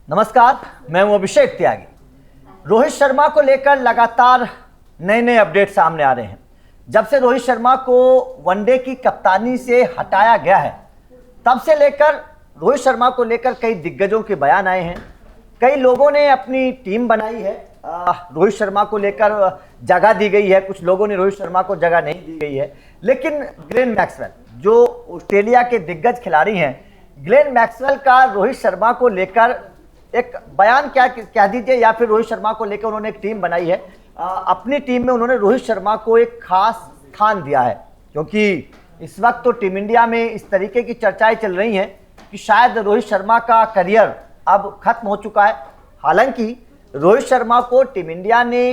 नमस्कार, मैं हूं अभिषेक त्यागी। रोहित शर्मा को लेकर लगातार नए नए अपडेट सामने आ रहे हैं। जब से रोहित शर्मा को वनडे की कप्तानी से हटाया गया है, तब से लेकर रोहित शर्मा को लेकर कई दिग्गजों के बयान आए हैं। कई लोगों ने अपनी टीम बनाई है, रोहित शर्मा को लेकर जगह दी गई है, कुछ लोगों ने रोहित शर्मा को जगह नहीं दी गई है। लेकिन ग्लेन मैक्सवेल जो ऑस्ट्रेलिया के दिग्गज खिलाड़ी हैं, ग्लेन मैक्सवेल का रोहित शर्मा को लेकर एक बयान क्या दीजिए, या फिर रोहित शर्मा को लेकर उन्होंने एक टीम बनाई है। अपनी टीम में उन्होंने रोहित शर्मा को एक खास स्थान दिया है, क्योंकि इस वक्त तो टीम इंडिया में इस तरीके की चर्चाएं चल रही हैं कि शायद रोहित शर्मा का करियर अब खत्म हो चुका है। हालांकि रोहित शर्मा को टीम इंडिया ने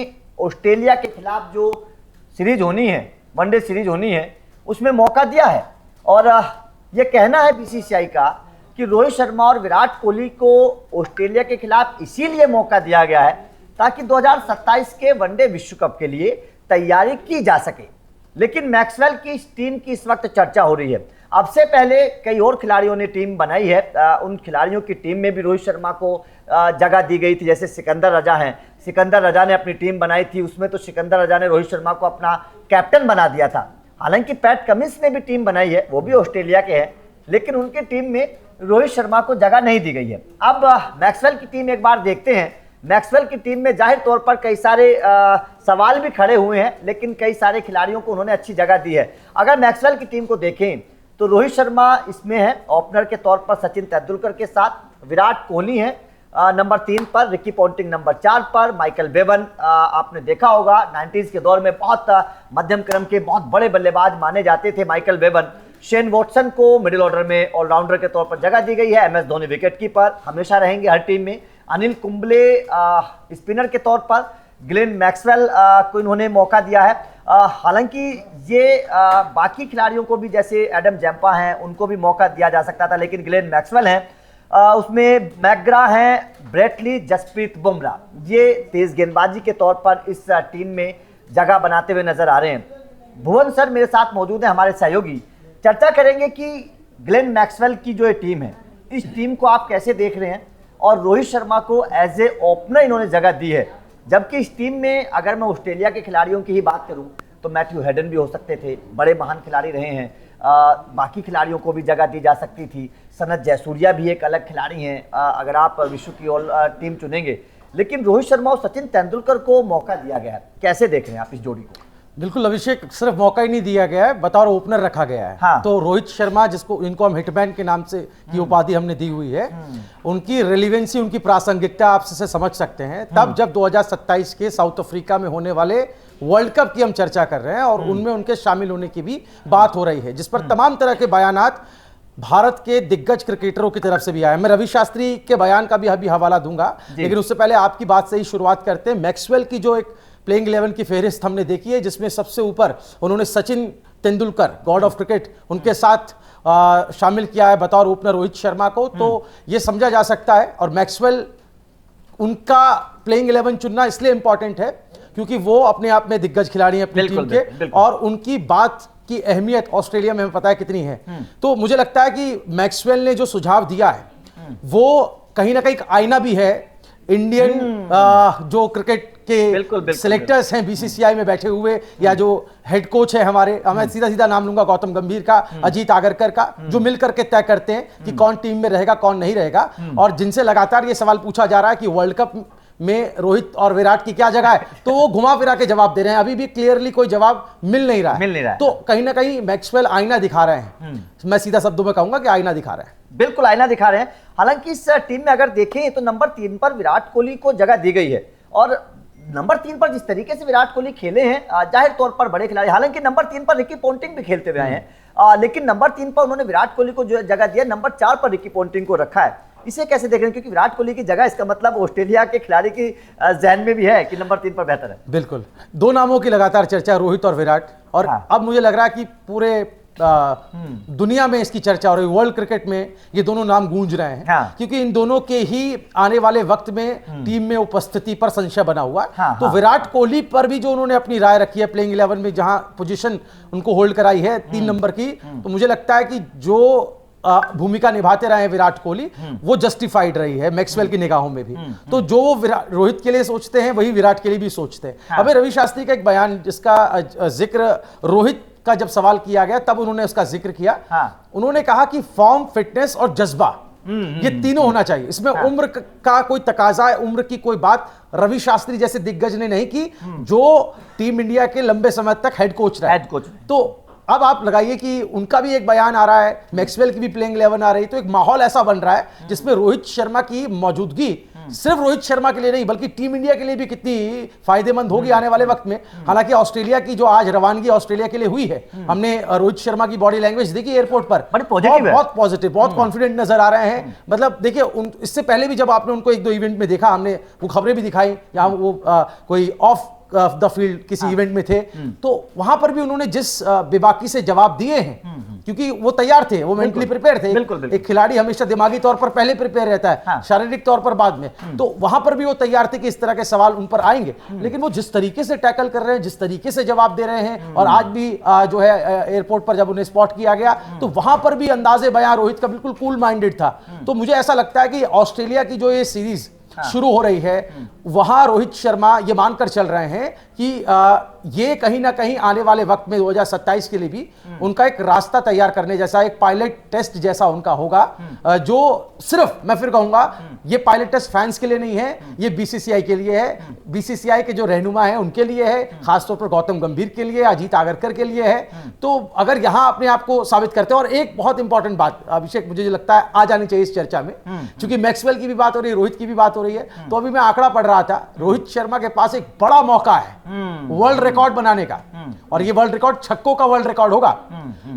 ऑस्ट्रेलिया के खिलाफ जो सीरीज होनी है, वनडे सीरीज होनी है, उसमें मौका दिया है। और यह कहना है बीसीसीआई का कि रोहित शर्मा और विराट कोहली को ऑस्ट्रेलिया के खिलाफ इसीलिए मौका दिया गया है ताकि 2027 के वनडे विश्व कप के लिए तैयारी की जा सके। लेकिन मैक्सवेल की इस टीम की इस वक्त चर्चा हो रही है। अब से पहले कई और खिलाड़ियों ने टीम बनाई है। उन खिलाड़ियों की टीम में भी रोहित शर्मा को जगह दी गई थी, जैसे सिकंदर रजा हैं। सिकंदर रजा ने अपनी टीम बनाई थी, उसमें तो सिकंदर रजा ने रोहित शर्मा को अपना कैप्टन बना दिया था। हालांकि पैट कमिंस ने भी टीम बनाई है, वो भी ऑस्ट्रेलिया के हैं, लेकिन उनकी टीम में रोहित शर्मा को जगह नहीं दी गई है। अब मैक्सवेल की टीम एक बार देखते हैं। मैक्सवेल की टीम में जाहिर तौर पर कई सारे सवाल भी खड़े हुए हैं, लेकिन कई सारे खिलाड़ियों को उन्होंने अच्छी जगह दी है। अगर मैक्सवेल की टीम को देखें तो रोहित शर्मा इसमें है ओपनर के तौर पर, सचिन तेंदुलकर के साथ विराट कोहली है नंबर 3 पर, रिकी पॉन्टिंग नंबर 4 पर, माइकल बेवन आपने देखा होगा 90s के दौर में बहुत मध्यम क्रम के बहुत बड़े बल्लेबाज माने जाते थे माइकल बेवन। शेन वॉटसन को मिडिल ऑर्डर में ऑलराउंडर के तौर पर जगह दी गई है। MS धोनी विकेट कीपर हमेशा रहेंगे हर टीम में। अनिल कुंबले स्पिनर के तौर पर, ग्लेन मैक्सवेल को इन्होंने मौका दिया है। हालांकि ये बाकी खिलाड़ियों को भी, जैसे एडम जैम्पा हैं, उनको भी मौका दिया जा सकता था, लेकिन ग्लेन मैक्सवेल हैं, उसमें मैकग्रा हैं, ब्रेटली, जसप्रीत बुमराह, ये तेज गेंदबाजी के तौर पर इस टीम में जगह बनाते हुए नजर आ रहे हैं। भुवन सर मेरे साथ मौजूद हैं, हमारे सहयोगी। चर्चा करेंगे कि ग्लेन मैक्सवेल की जो ये टीम है, इस टीम को आप कैसे देख रहे हैं, और रोहित शर्मा को एज ए ओपनर इन्होंने जगह दी है। जबकि इस टीम में अगर मैं ऑस्ट्रेलिया के खिलाड़ियों की ही बात करूं तो मैथ्यू हेडन भी हो सकते थे, बड़े महान खिलाड़ी रहे हैं। बाकी खिलाड़ियों को भी जगह दी जा सकती थी। सनत जयसूर्या भी एक अलग खिलाड़ी हैं अगर आप विश्व की टीम चुनेंगे। लेकिन रोहित शर्मा और सचिन तेंदुलकर को मौका दिया गया है, कैसे देख रहे हैं आप इस जोड़ी को? बिल्कुल अभिषेक, सिर्फ मौका ही नहीं दिया गया है, बतौर ओपनर रखा गया है। हाँ। तो रोहित शर्मा, जिसको इनको हम हिटमैन के नाम से की उपाधि हमने दी हुई है, उनकी रेलिवेंसी, उनकी प्रासंगिकता आप से समझ सकते हैं तब जब 2027 के साउथ अफ्रीका में होने वाले वर्ल्ड कप की हम चर्चा कर रहे हैं और उनमें उनके शामिल होने की भी बात हो रही है, जिस पर तमाम तरह के बयानात भारत के दिग्गज क्रिकेटरों की तरफ से भी आया। मैं रवि शास्त्री के बयान का भी अभी हवाला दूंगा, लेकिन उससे पहले आपकी बात से ही शुरुआत करते हैं। मैक्सवेल की जो एक प्लेइंग 11 की फेहरिस्त हमने देखी है, जिसमें सबसे ऊपर उन्होंने Sachin Tendulkar, God of cricket, उनके साथ शामिल किया है बतौर ओपनर रोहित शर्मा को। तो ये समझा जा सकता है, और मैक्सवेल उनका प्लेइंग 11 चुनना इसलिए इंपॉर्टेंट है क्योंकि वो अपने आप में दिग्गज खिलाड़ी हैं अपनी टीम के, और उनकी बात की अहमियत ऑस्ट्रेलिया में हमें पता है कितनी है। तो मुझे लगता है कि मैक्सवेल ने जो सुझाव दिया है वो कहीं ना कहीं आईना भी है इंडियन जो क्रिकेट के सिलेक्टर्स हैं बीसीसीआई में बैठे हुए, या जो हेड कोच है हमारे, मैं सीधा सीधा नाम लूंगा गौतम गंभीर का, अजीत आगरकर का, जो मिलकर के तय करते हैं कि कौन टीम में रहेगा कौन नहीं रहेगा, और जिनसे लगातार ये सवाल पूछा जा रहा है कि वर्ल्ड कप में रोहित और विराट की क्या जगह है, तो वो घुमा फिरा के जवाब दे रहे हैं। अभी भी क्लियरली कोई जवाब मिल नहीं रहा है। तो कहीं ना कहीं मैक्सवेल आईना दिखा रहे हैं। मैं सीधा शब्दों में कहूंगा कि आईना दिखा रहे हैं, बिल्कुल आईना दिखा रहे हैं। हालांकि इस टीम में अगर देखें तो नंबर 3 पर विराट कोहली को जगह दी गई है, और नंबर 3 पर जिस तरीके से विराट कोहली खेले हैं, जाहिर तौर पर बड़े खिलाड़ी, हालांकि नंबर 3 पर रिकी पॉन्टिंग भी खेलते हुए आए हैं, लेकिन नंबर 3 पर उन्होंने विराट कोहली को जो जगह दिया, नंबर 4 पर रिकी पॉन्टिंग को रखा है। इसे कैसे देख रहे हैं, क्योंकि विराट कोहली की जगह, इसका मतलब ऑस्ट्रेलिया के खिलाड़ी की जहन में भी है कि नंबर 3 पर बेहतर है। बिल्कुल, दो नामों की लगातार चर्चा, रोहित और विराट, और अब मुझे लग रहा है कि पूरे दुनिया में इसकी चर्चा हो रही है, वर्ल्ड क्रिकेट में ये दोनों नाम गूंज रहे हैं। क्योंकि इन दोनों के ही आने वाले वक्त में टीम में उपस्थिति पर संशय बना हुआ है। तो विराट कोहली पर भी जो उन्होंने अपनी राय रखी है प्लेइंग 11 में, जहां पोजीशन उनको होल्ड कराई है 3 नंबर की, तो मुझे लगता है कि जो भूमिका निभाते रहे हैं विराट कोहली, वो जस्टिफाइड रही है मैक्सवेल की निगाहों में भी। तो जो वो रोहित के लिए सोचते हैं वही विराट के लिए भी सोचते हैं। हाँ। अभी रवि शास्त्री का एक बयान जिसका जिक्र रोहित का जब सवाल किया गया तब उन्होंने उसका जिक्र किया। हाँ। उन्होंने कहा कि फॉर्म, फिटनेस और जज्बा ये तीनों होना चाहिए। इसमें उम्र का कोई तकाजा है, उम्र की कोई बात रवि शास्त्री जैसे दिग्गज ने नहीं की, जो टीम इंडिया के लंबे समय तक हेड कोच रहे। तो अब आप लगाइए कि उनका भी एक बयान आ रहा है, मैक्सवेल की भी प्लेइंग 11 आ रही है, तो एक माहौल ऐसा बन रहा है जिसमें रोहित शर्मा की मौजूदगी सिर्फ रोहित शर्मा के लिए नहीं बल्कि टीम इंडिया के लिए भी कितनी फायदेमंद होगी आने वाले वक्त में। हालांकि ऑस्ट्रेलिया की जो आज रवानगी ऑस्ट्रेलिया के लिए हुई है, हमने रोहित शर्मा की बॉडी लैंग्वेज देखी एयरपोर्ट पर, बहुत पॉजिटिव, बहुत कॉन्फिडेंट नजर आ रहे हैं। मतलब देखिए, इससे पहले भी जब आपने उनको एक दो इवेंट में देखा, हमने वो खबरें भी दिखाई जहां वो कोई ऑफ द फील्ड किसी इवेंट में थे, तो वहां पर भी उन्होंने जिस बेबाकी से जवाब दिए हैं, क्योंकि वो तैयार थे, वो मेंटली प्रिपेयर थे। बिल्कुल। एक खिलाड़ी हमेशा दिमागी तौर पर पहले प्रिपेयर रहता है, हाँ। शारीरिक तौर पर बाद में। तो वहां पर भी वो तैयार थे कि इस तरह के सवाल उन पर आएंगे, लेकिन वो जिस तरीके से टैकल कर रहे हैं, जिस तरीके से जवाब दे रहे हैं, और आज भी जो है एयरपोर्ट पर जब उन्हें स्पॉट किया गया तो वहां पर भी अंदाजे बयां रोहित का बिल्कुल कूल माइंडेड था। तो मुझे ऐसा लगता है कि ऑस्ट्रेलिया की जो ये सीरीज शुरू हो रही है, वहां रोहित शर्मा ये मानकर चल रहे हैं कि ये कहीं ना कहीं आने वाले वक्त में 2027 के लिए भी उनका एक रास्ता तैयार करने जैसा, एक पायलट टेस्ट जैसा उनका होगा, जो सिर्फ मैं फिर कहूंगा ये पायलट टेस्ट फैंस के लिए नहीं है, ये बीसीसीआई के लिए है, बीसीसीआई के जो रहनुमा हैं उनके लिए है, खासतौर पर गौतम गंभीर के लिए, अजीत आगरकर के लिए है। तो अगर यहां अपने आप को साबित करते हैं, और एक बहुत इंपॉर्टेंट बात अभिषेक मुझे लगता है आ जानी चाहिए इस चर्चा में, क्योंकि मैक्सवेल की भी बात हो रही है, रोहित की भी बात हो रही है, तो अभी मैं आंकड़ा पढ़ रहा था, रोहित शर्मा के पास एक बड़ा मौका है वर्ल्ड रिकॉर्ड बनाने का, और ये वर्ल्ड रिकॉर्ड छक्कों का वर्ल्ड रिकॉर्ड होगा।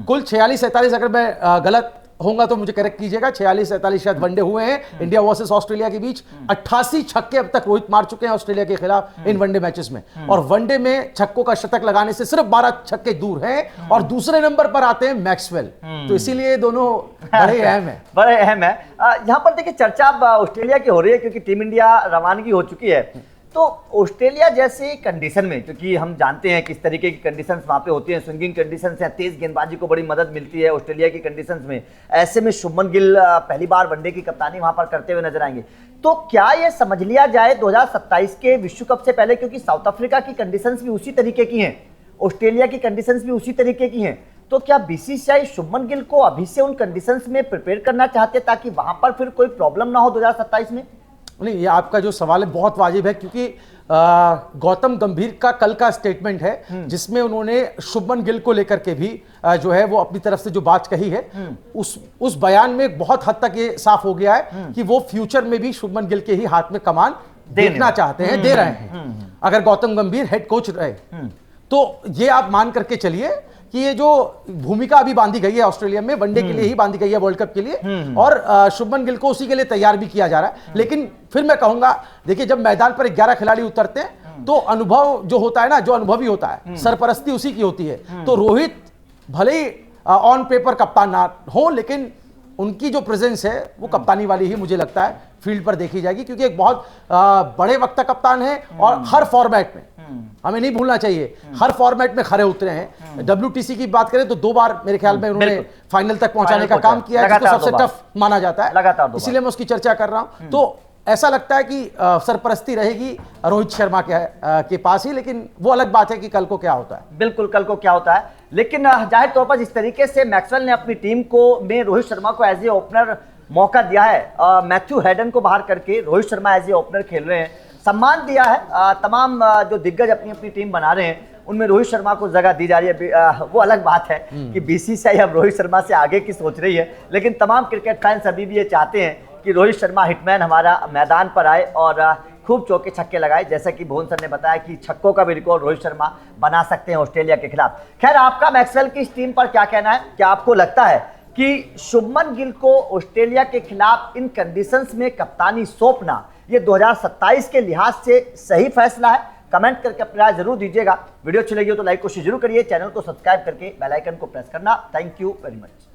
कुल 46-47, अगर मैं गलत होगा तो मुझे करेक्ट कीजिएगा, 46-47 शायद वनडे हुए हैं इंडिया वर्सेस ऑस्ट्रेलिया के बीच। 88 छक्के अब तक रोहित मार चुके हैं ऑस्ट्रेलिया के खिलाफ इन वनडे मैचेस में, और वनडे में छक्कों का शतक लगाने से सिर्फ 12 छक्के दूर हैं, और दूसरे नंबर पर आते हैं मैक्सवेल। तो इसीलिए दोनों बड़े अहम है, बड़े अहम है। यहाँ पर देखिए चर्चा ऑस्ट्रेलिया की हो रही है, क्योंकि टीम इंडिया रवानगी हो चुकी है। तो ऑस्ट्रेलिया जैसे कंडीशन में, क्योंकि हम जानते हैं किस तरीके की कंडीशंस वहाँ पे होती हैं, स्विंगिंग कंडीशंस हैं, तेज गेंदबाजी को बड़ी मदद मिलती है ऑस्ट्रेलिया की कंडीशंस में। ऐसे में शुभमन गिल पहली बार वनडे की कप्तानी वहाँ पर करते हुए नजर आएंगे। तो क्या ये समझ लिया जाए 2027 के विश्व कप से पहले, क्योंकि साउथ अफ्रीका की कंडीशंस भी उसी तरीके की हैं, ऑस्ट्रेलिया की कंडीशंस भी उसी तरीके की हैं, तो क्या बीसीसीआई शुभमन गिल को अभी से उन कंडीशंस में प्रिपेयर करना चाहते ताकि वहां पर फिर कोई प्रॉब्लम ना हो 2027 में? नहीं, ये आपका जो सवाल है बहुत वाजिब है, क्योंकि गौतम गंभीर का कल का स्टेटमेंट है जिसमें उन्होंने शुभमन गिल को लेकर के भी जो है वो अपनी तरफ से जो बात कही है, उस बयान में बहुत हद तक ये साफ हो गया है कि वो फ्यूचर में भी शुभमन गिल के ही हाथ में कमान देखना चाहते हैं, दे रहे हैं। अगर गौतम गंभीर हेड कोच रहे तो ये आप मान करके चलिए कि ये जो भूमिका अभी बांधी गई है ऑस्ट्रेलिया में, वनडे के लिए ही बांधी गई है, वर्ल्ड कप के लिए, और शुभमन गिल को उसी के लिए तैयार भी किया जा रहा है। लेकिन फिर मैं कहूंगा, देखिए जब मैदान पर 11 खिलाड़ी उतरते हैं तो अनुभव जो होता है ना, जो अनुभवी होता है, सरपरस्ती उसी की होती है। तो रोहित भले ही ऑन पेपर कप्तान ना हो, लेकिन उनकी जो प्रेजेंस है वो कप्तानी वाली ही मुझे लगता है फील्ड पर देखी जाएगी, क्योंकि एक बहुत बड़े वक्त का कप्तान है, और हर फॉर्मेट में हमें नहीं भूलना चाहिए, हर फॉर्मेट में खरे उतरे हैं। WTC की बात करें तो 2 बार मेरे ख्याल में उन्होंने फाइनल तक पहुंचाने का काम किया है, जिसको सबसे टफ माना जाता है, इसीलिए मैं उसकी चर्चा कर रहा हूं। तो ऐसा लगता है कि सरपरस्ती रहेगी रोहित शर्मा के पास ही, लेकिन वो अलग बात है कि कल को क्या होता है। बिल्कुल, कल को क्या होता है, लेकिन जाहिर तौर पर जिस तरीके से मैक्सवेल ने अपनी टीम को में रोहित शर्मा को एज ए ओपनर मौका दिया है, मैथ्यू हेडन को बाहर करके Rohit Sharma as a opener खेल रहे हैं, सम्मान दिया है, तमाम जो दिग्गज अपनी अपनी टीम बना रहे हैं उनमें रोहित शर्मा को जगह दी जा रही है। वो अलग बात है कि बीसीसीआई अब रोहित शर्मा से आगे की सोच रही है, लेकिन तमाम क्रिकेट फैंस अभी भी ये चाहते हैं कि रोहित शर्मा हिटमैन हमारा मैदान पर आए और खूब चौके छक्के लगाए, जैसा कि भुवन सर ने बताया कि छक्कों का भी रिकॉर्ड रोहित शर्मा बना सकते हैं ऑस्ट्रेलिया के खिलाफ। खैर, आपका मैक्सवेल की इस टीम पर क्या कहना है? क्या आपको लगता है कि शुभमन गिल को ऑस्ट्रेलिया के खिलाफ इन कंडीशंस में कप्तानी सौंपना ये 2027 के लिहाज से सही फैसला है? कमेंट करके अपनी राय जरूर दीजिएगा। वीडियो अच्छी लगी हो तो लाइक कोशिश जरूर करिए, चैनल को सब्सक्राइब करके बेल आइकन को प्रेस करना। Thank you very much.